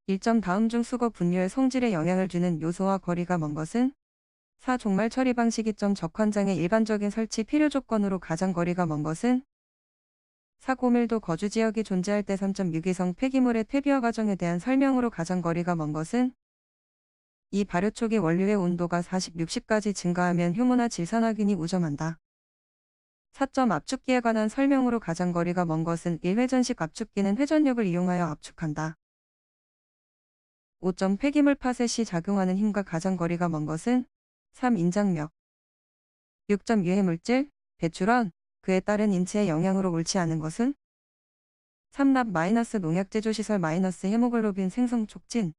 1점 다음 중 수거 분류의 성질에 영향을 주는 요소와 거리가 먼 것은 4. 종말 처리 방식 2점 적환장의 일반적인 설치 필요 조건으로 가장 거리가 먼 것은 4. 고밀도 거주 지역이 존재할 때 3점 유기성 폐기물의 퇴비화 과정에 대한 설명으로 가장 거리가 먼 것은 2. 발효 초기 원료의 온도가 40, 60까지 증가하면 효모나 질산화균이 우점한다. 4점 압축기에 관한 설명으로 가장 거리가 먼 것은 1회전식 압축기는 회전력을 이용하여 압축한다. 5점 폐기물 파쇄 시 작용하는 힘과 가장 거리가 먼 것은 3. 인장력. 6점 유해물질, 배출원, 그에 따른 인체에 영향으로 옳지 않은 것은 3. 납 농약 제조시설 헤모글로빈 생성 촉진.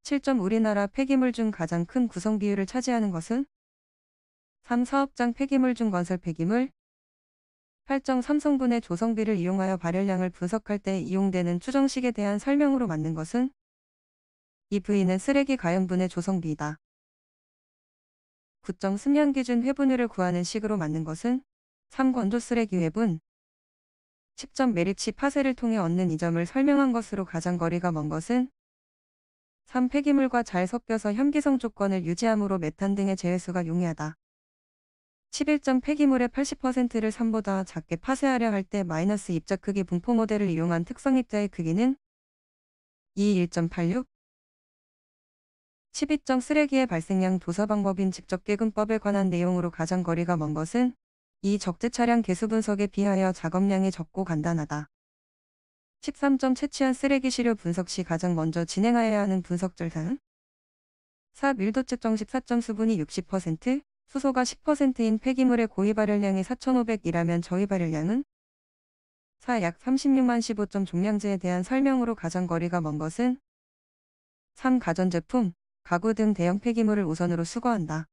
7점 우리나라 폐기물 중 가장 큰 구성 비율을 차지하는 것은 3. 사업장 폐기물 중 건설 폐기물. 8점 삼성분해 조성비를 이용하여 발열량을 분석할 때 이용되는 추정식에 대한 설명으로 맞는 것은 이 V는 쓰레기 가연분해 조성비이다. 9점 습량 기준 회분율을 구하는 식으로 맞는 것은 3. 건조 쓰레기 회분. 10점 매립치 파쇄를 통해 얻는 이 점을 설명한 것으로 가장 거리가 먼 것은 3. 폐기물과 잘 섞여서 혐기성 조건을 유지함으로 메탄 등의 제외수가 용이하다. 11점 폐기물의 80%를 3보다 작게 파쇄하려 할 때 마이너스 입자 크기 분포 모델을 이용한 특성 입자의 크기는 2. 1.86. 12점 쓰레기의 발생량 조사 방법인 직접계금법에 관한 내용으로 가장 거리가 먼 것은 2. 적재 차량 개수 분석에 비하여 작업량이 적고 간단하다. 13점 채취한 쓰레기 시료 분석 시 가장 먼저 진행하여야 하는 분석 절차는 4. 밀도 측정 14점 수분이 60%, 수소가 10%인 폐기물의 고위 발열량이 4,500이라면 저위 발열량은 4. 약 36만 15점 종량제에 대한 설명으로 가장 거리가 먼 것은 3. 가전제품, 가구 등 대형 폐기물을 우선으로 수거한다.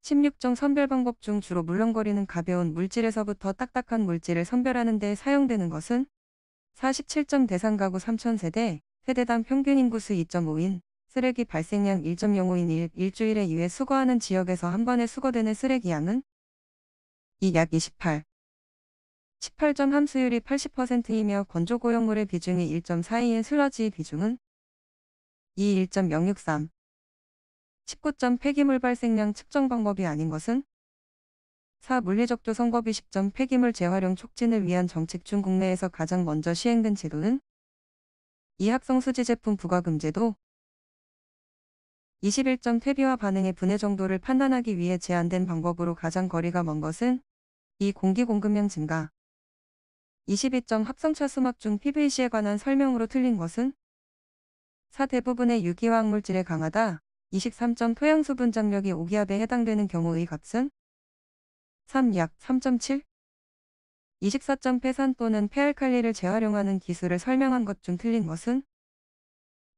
16종 선별 방법 중 주로 물렁거리는 가벼운 물질에서부터 딱딱한 물질을 선별하는 데 사용되는 것은 47점 대상 가구 3,000세대, 세대당 평균 인구수 2.5인, 쓰레기 발생량 1.05인 일주일에 2회 수거하는 지역에서 한 번에 수거되는 쓰레기 양은 2. 약 28. 18점 함수율이 80%이며 건조고용물의 비중이 1.42인 슬러지의 비중은 2. 1.063. 19점 폐기물 발생량 측정 방법이 아닌 것은 4. 물리적 조성법 20점 폐기물 재활용 촉진을 위한 정책 중 국내에서 가장 먼저 시행된 제도는 2. 합성수지 제품 부과금 제도. 21점 퇴비와 반응의 분해 정도를 판단하기 위해 제한된 방법으로 가장 거리가 먼 것은 2. 공기 공급량 증가. 22점 합성차 수막 중 PVC에 관한 설명으로 틀린 것은 4. 대부분의 유기화학 물질에 강하다. 23점 토양수 분장력이 5기압에 해당되는 경우의 값은 3. 약 3.7. 24점 폐산 또는 폐알칼리를 재활용하는 기술을 설명한 것 중 틀린 것은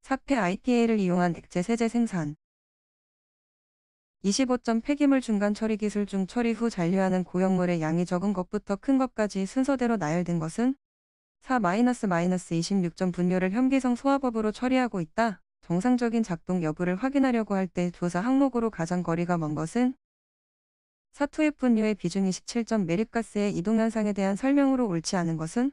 4. 폐 IPA를 이용한 액체 세제 생산. 25점 폐기물 중간 처리 기술 중 처리 후 잔류하는 고형물의 양이 적은 것부터 큰 것까지 순서대로 나열된 것은 4. 26점 분뇨를 혐기성 소화법으로 처리하고 있다. 정상적인 작동 여부를 확인하려고 할 때 조사 항목으로 가장 거리가 먼 것은 4. 투입 분뇨의 비중이 17점 매립가스의 이동 현상에 대한 설명으로 옳지 않은 것은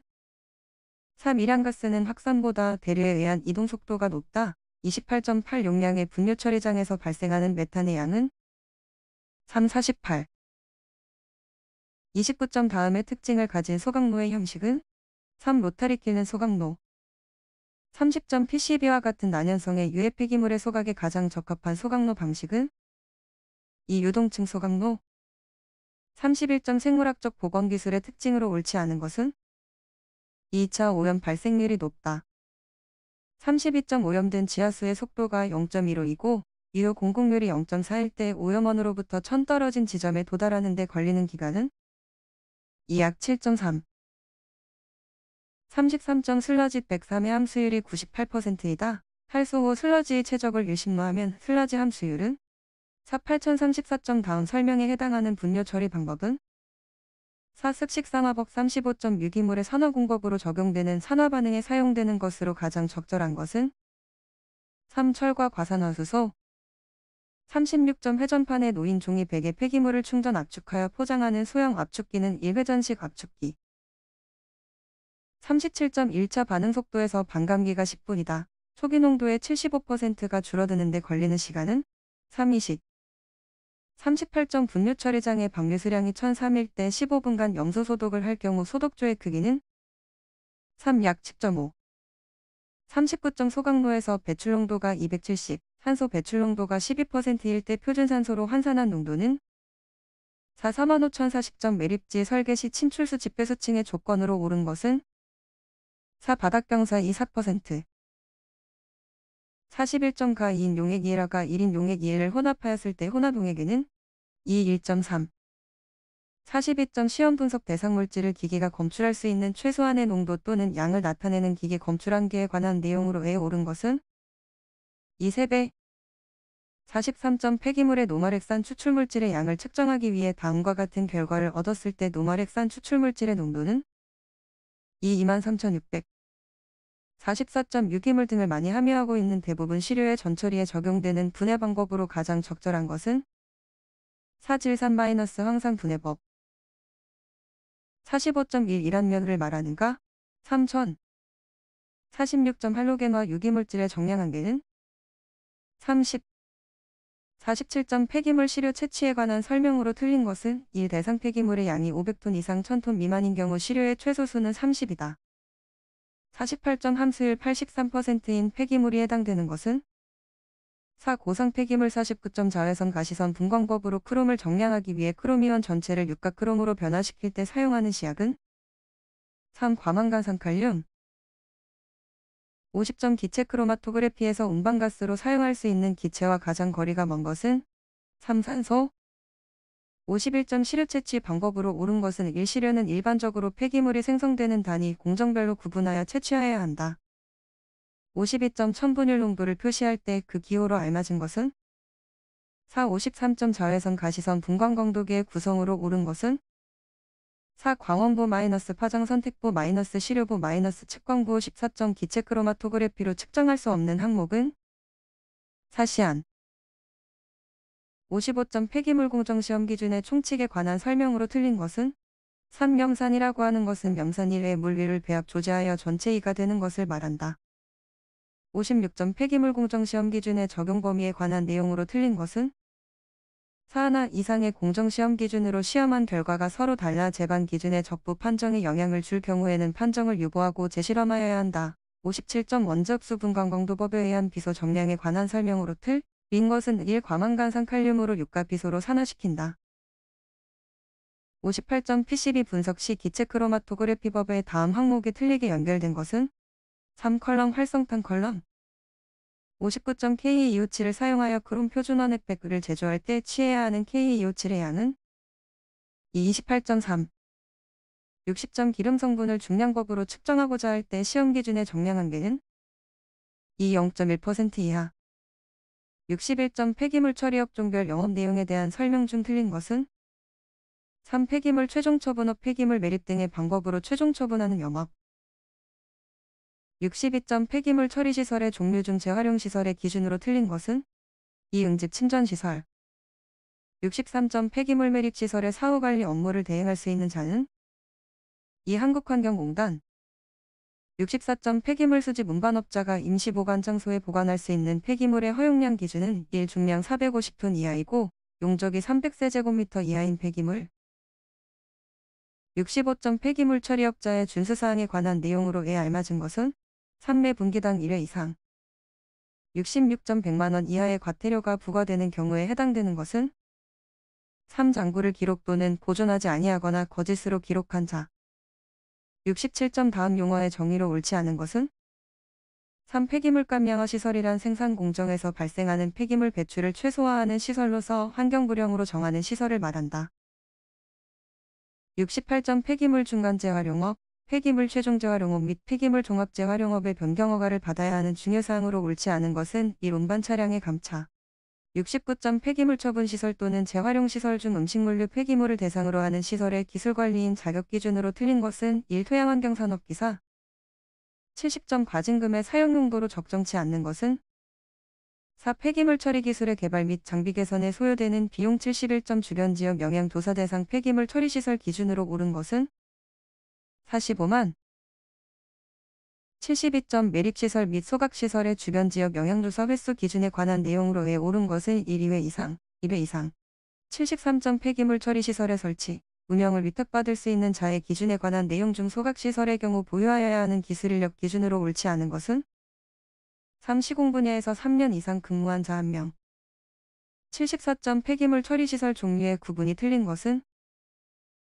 3. 일양가스는 확산보다 대류에 의한 이동 속도가 높다. 28.8 용량의 분뇨 처리장에서 발생하는 메탄의 양은 3. 48. 29점 다음의 특징을 가진 소각로의 형식은 3. 로타리 킬는 소각로. 30점 PCB와 같은 난연성의 유해 폐기물의 소각에 가장 적합한 소각로 방식은 2. 유동층 소각로. 31점 생물학적 복원 기술의 특징으로 옳지 않은 것은 2차 오염 발생률이 높다. 32점 오염된 지하수의 속도가 0.15이고 이후 공공률이 0.4일 때 오염원으로부터 천 떨어진 지점에 도달하는 데 걸리는 기간은 2. 약 7.3. 33점 슬러지 103의 함수율이 98%이다. 탈수 후 슬러지의 최적을 일심로하면 슬러지 함수율은 4. 8034점 다음 설명에 해당하는 분뇨 처리 방법은 4. 습식산화법 35점 유기물의 산화공법으로 적용되는 산화반응에 사용되는 것으로 가장 적절한 것은 3. 철과 과산화수소. 36점 회전판에 놓인 종이 베개 폐기물을 충전 압축하여 포장하는 소형 압축기는 1회전식 압축기. 37.1차 반응 속도에서 반감기가 10분이다. 초기 농도의 75%가 줄어드는데 걸리는 시간은 3이식. 38점 분류 처리장의 방류수량이 1003일 때 15분간 염소 소독을 할 경우 소독조의 크기는 3 약 10.5. 39점 소각로에서 배출 농도가 270, 산소 배출 농도가 12%일 때 표준 산소로 환산한 농도는 4 45,040점 매립지 설계 시 침출수 집배수칭의 조건으로 오른 것은 4 바닥병사 24%. 41점 가 2인 용액 이해라가 1인 용액 이해를 혼합하였을 때 혼합용액에는 2 1.3. 42점 시험 분석 대상 물질을 기계가 검출할 수 있는 최소한의 농도 또는 양을 나타내는 기계 검출 한계에 관한 내용으로 에 오른 것은 2 3배. 43점 폐기물의 노말액산 추출물질의 양을 측정하기 위해 다음과 같은 결과를 얻었을 때 노말액산 추출물질의 농도는 23,600. 44점 유기물 등을 많이 함유하고 있는 대부분 시료의 전처리에 적용되는 분해 방법으로 가장 적절한 것은 4질산-황산 분해법. 45.1 이란면을 말하는가? 3000. 46점 할로겐화 유기물질의 정량 한계는 30. 47점 폐기물 시료 채취에 관한 설명으로 틀린 것은 1. 대상 폐기물의 양이 500톤 이상 1000톤 미만인 경우 시료의 최소수는 30이다. 48점 함수율 83%인 폐기물이 해당되는 것은 4. 고상 폐기물 49점 자외선 가시선 분광법으로 크롬을 정량하기 위해 크롬이온 전체를 육각 크롬으로 변화시킬 때 사용하는 시약은 3. 과망간산칼륨. 50점 기체 크로마토그래피에서 운반가스로 사용할 수 있는 기체와 가장 거리가 먼 것은 3. 산소. 51점 시료 채취 방법으로 옳은 것은 1. 시료는 일반적으로 폐기물이 생성되는 단위 공정별로 구분하여 채취하여야 한다. 52점 첨분율 농도를 표시할 때 그 기호로 알맞은 것은 4. 53점 자외선 가시선 분광광도계의 구성으로 옳은 것은 4. 광원부 마이너스 파장 선택부 마이너스 시료부 마이너스 측광부 14점 기체 크로마토그래피로 측정할 수 없는 항목은 4. 시안. 55점 폐기물 공정시험 기준의 총칙에 관한 설명으로 틀린 것은 3. 염산이라고 하는 것은 염산 1의 물 위를 배합 조제하여 전체 2가 되는 것을 말한다. 56점 폐기물 공정시험 기준의 적용 범위에 관한 내용으로 틀린 것은 4. 하나 이상의 공정시험 기준으로 시험한 결과가 서로 달라 재반 기준의 적부 판정에 영향을 줄 경우에는 판정을 유보하고 재실험하여야 한다. 57점 원자흡수 분광광도법에 의한 비소 정량에 관한 설명으로 틀린 것은 1. 과망간산칼륨으로 육가 비소로 산화시킨다. 58점 PCB 분석 시 기체 크로마토그래피법의 다음 항목이 틀리게 연결된 것은 3. 컬럼 활성탄 컬럼. 59점 K227을 사용하여 크롬 표준원 햇백을 제조할 때 취해야 하는 K227의 양은 28.3. 60점 기름 성분을 중량법으로 측정하고자 할 때 시험 기준의 정량 한계는 0.1% 이하. 61점 폐기물 처리업 종별 영업 내용에 대한 설명 중 틀린 것은 3. 폐기물 최종 처분업 폐기물 매립 등의 방법으로 최종 처분하는 영업. 62점 폐기물 처리시설의 종류 중 재활용시설의 기준으로 틀린 것은 2. 응집 침전시설. 63점 폐기물 매립시설의 사후관리 업무를 대행할 수 있는 자는 2. 한국환경공단. 64점 폐기물 수집 운반업자가 임시보관 장소에 보관할 수 있는 폐기물의 허용량 기준은 1. 중량 450톤 이하이고 용적이 300세제곱미터 이하인 폐기물. 65점 폐기물 처리업자의 준수사항에 관한 내용으로 에 알맞은 것은 3매 분기당 1회 이상. 66점 100만원 이하의 과태료가 부과되는 경우에 해당되는 것은 3. 장부를 기록 또는 보존하지 아니하거나 거짓으로 기록한 자. 67점 다음 용어의 정의로 옳지 않은 것은 3. 폐기물 감량화 시설이란 생산 공정에서 발생하는 폐기물 배출을 최소화하는 시설로서 환경불량으로 정하는 시설을 말한다. 68점 폐기물 중간 재활용업, 폐기물 최종 재활용업 및 폐기물 종합 재활용업의 변경 허가를 받아야 하는 중요사항으로 옳지 않은 것은 1. 운반 차량의 감차. 69점 폐기물 처분 시설 또는 재활용 시설 중 음식물류 폐기물을 대상으로 하는 시설의 기술관리인 자격 기준으로 틀린 것은 1. 토양환경산업기사. 70점 과징금의 사용 용도로 적정치 않는 것은 4. 폐기물 처리 기술의 개발 및 장비 개선에 소요되는 비용 71점 주변 지역 영향 조사 대상 폐기물 처리 시설 기준으로 옳은 것은 45만 72점 매립시설 및 소각시설의 주변 지역 영향조사 횟수 기준에 관한 내용으로 에 오른 것은 1, 2회 이상, 2회 이상. 73점 폐기물 처리시설의 설치, 운영을 위탁받을 수 있는 자의 기준에 관한 내용 중 소각시설의 경우 보유하여야 하는 기술 인력 기준으로 옳지 않은 것은 3. 시공 분야에서 3년 이상 근무한 자 1명. 74점 폐기물 처리시설 종류의 구분이 틀린 것은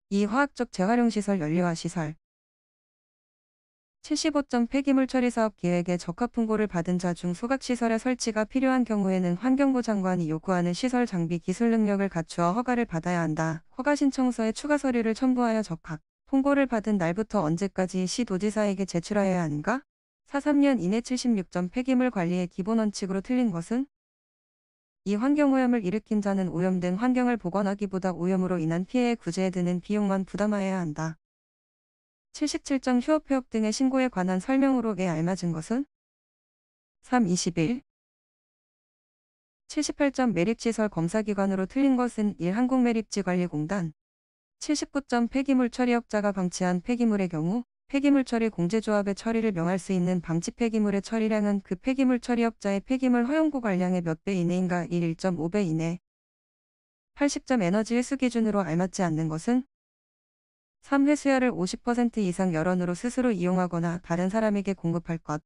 2. 화학적 재활용시설 연료화시설. 75점 폐기물 처리 사업 계획에 적합 통보를 받은 자 중 소각시설의 설치가 필요한 경우에는 환경부 장관이 요구하는 시설 장비 기술 능력을 갖추어 허가를 받아야 한다. 허가 신청서에 추가 서류를 첨부하여 적합 통보를 받은 날부터 언제까지 시도지사에게 제출하여야 하는가? 4. 3년 이내 76점 폐기물 관리의 기본 원칙으로 틀린 것은 이 환경오염을 일으킨 자는 오염된 환경을 복원하기보다 오염으로 인한 피해의 구제에 드는 비용만 부담하여야 한다. 77점 휴업 폐업 등의 신고에 관한 설명으로 에 알맞은 것은 3. 21. 78점 매립시설 검사기관으로 틀린 것은 1. 한국매립지관리공단. 79점 폐기물 처리업자가 방치한 폐기물의 경우 폐기물 처리 공제조합의 처리를 명할 수 있는 방치 폐기물의 처리량은 그 폐기물 처리업자의 폐기물 허용고 관량의 몇 배 이내인가 1. 1.5배 이내. 80점 에너지 회수 기준으로 알맞지 않는 것은 3. 회수열을 50% 이상 열원으로 스스로 이용하거나 다른 사람에게 공급할 것.